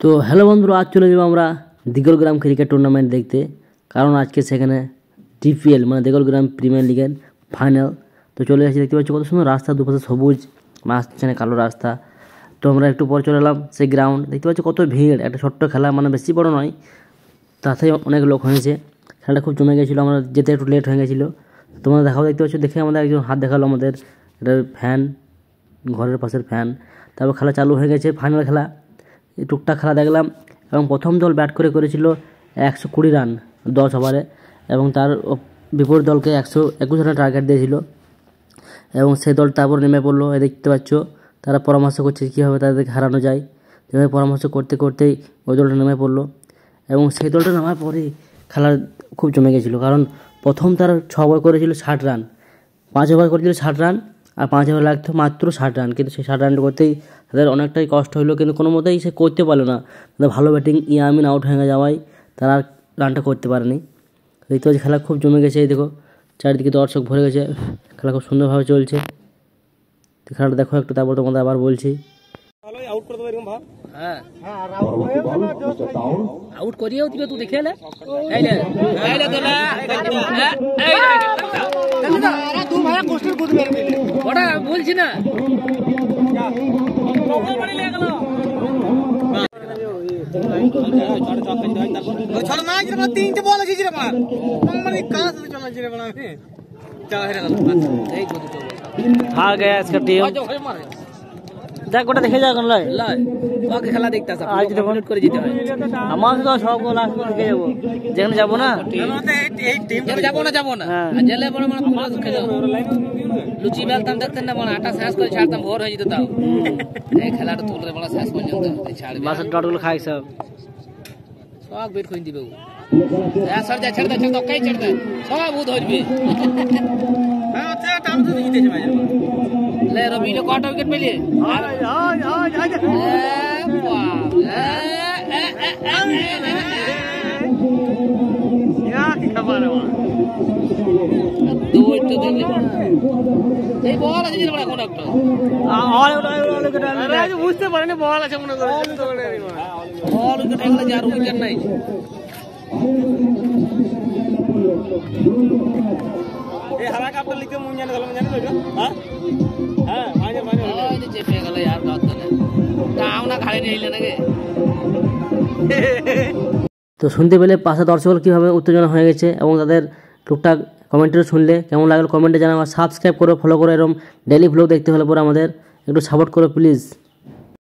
তো হ্যালো বন্ধুরা, আজ চলে যাবো আমরা দিগলগ্রাম ক্রিকেট টুর্নামেন্ট দেখতে, কারণ আজকে সেখানে ডিপিএল মানে দিগলগ্রাম প্রিমিয়ার লিগের ফাইনাল। তো চলে আসছি, দেখতে পাচ্ছি কত সুন্দর রাস্তা, দুপাশে সবুজ, মাঝখানে কালো রাস্তা। তো আমরা একটু পর চলে এলাম সেই গ্রাউন্ড, দেখতে পাচ্ছি কত ভিড়। একটা ছোট্ট খেলা, মানে বেশি বড় নয়, তাতে অনেক লোক হয়েছে। খেলাটা খুব জমে গেছিলো, আমরা যেতে একটু লেট হয়ে গেছিলো। তোমরা দেখাও, দেখতে পাচ্ছ, দেখে আমাদের একজন হাত দেখালো, আমাদের এটা ফ্যান, ঘরের পাশের ফ্যান। তারপর খেলা চালু হয়ে গেছে, ফাইনাল খেলা। টুকটাক খেলা দেখলাম, এবং প্রথম দল ব্যাট করেছিল 120 রান 10 ওভারে, এবং তার বিপরীত দলকে 121 রানের টার্গেট দিয়েছিল। এবং সেই দল তারপর নেমে পড়লো, দেখতে পাচ্ছ তারা পরামর্শ করছে কীভাবে তাদেরকে হারানো যায়। এভাবে পরামর্শ করতে করতেই ওই দলটা নেমে পড়লো, এবং সেই দলটা নামার পরেই খেলা খুব জমে গেছিলো। কারণ প্রথম তারা 6 ওভার করেছিল 60 রান, 5 ওভার করেছিল 60 রান, আর 5 ওভার লাগতো মাত্র 60 রান। কিন্তু সেই 60 রান করতেই তাদের অনেকটাই কষ্ট হলো, কিন্তু কোনো মতেই সে করতে পারলো না। তাদের ভালো ব্যাটিং, ইয়ামিন আউট হয়ে যাওয়ায় তারা আর রানটা করতে পারেনি। দেখতে পাচ্ছি খেলা খুব জমে গেছে, এই দেখো চারিদিকে দর্শক ভরে গেছে, খেলা খুব সুন্দরভাবে চলছে। তো খেলাটা দেখো একটু, তারপর তোমাদের আবার বলছি। আউট করিয়েও দিবে, তুই দেখে নে। ওটা বলছি না, তিনটে বল আছে हार गया इसका टीम। দেখ ওটা দেখে যা, ওকে খেলা দেখতে আসা, আজ মিনিট করে যেতে হয়। আমার তো সব গোল আসবে, দেখে যাবো যেখানে যাবো না, যাবো না জেলে বড় বড় লুচি বেলতাম, দেখতেন না বড় আটা শেষ করে ছাড়তাম, ভোর হয়ে যেত। তাও এই খেলাটা তুলরে বড় শেষ পর্যন্ত ছাড়বে, বাসের ডটগুলো খাই সব বেট খুঁজ দিবে। সর যা, ছেড়ে দে, কই ছেড়ে দে, সব ভূত ধরবে। ले रवि ने क्वार्टर विकेट पे लिए বুঝতে পারেনি বল আছে মনে করে, বল উইকেট আর উইকেট নাই। हरा कापटा लिखे मुंह जाने गलो हां हां फाइनल ओय चेपे गलो यार, बात तो नहीं गांव ना खाली नहीं लेने के। তো শুনতে পেলে পাশে দর্শকরা কীভাবে উত্তেজনা হয়ে গেছে, এবং তাদের টুকটাক কমেন্টও শুনলে কেমন লাগলো কমেন্টে জানাও। সাবস্ক্রাইব করো, ফলো করো, এরকম ডেইলি ভ্লগ দেখতে হলে পরে আমাদের একটু সাপোর্ট করো প্লিজ।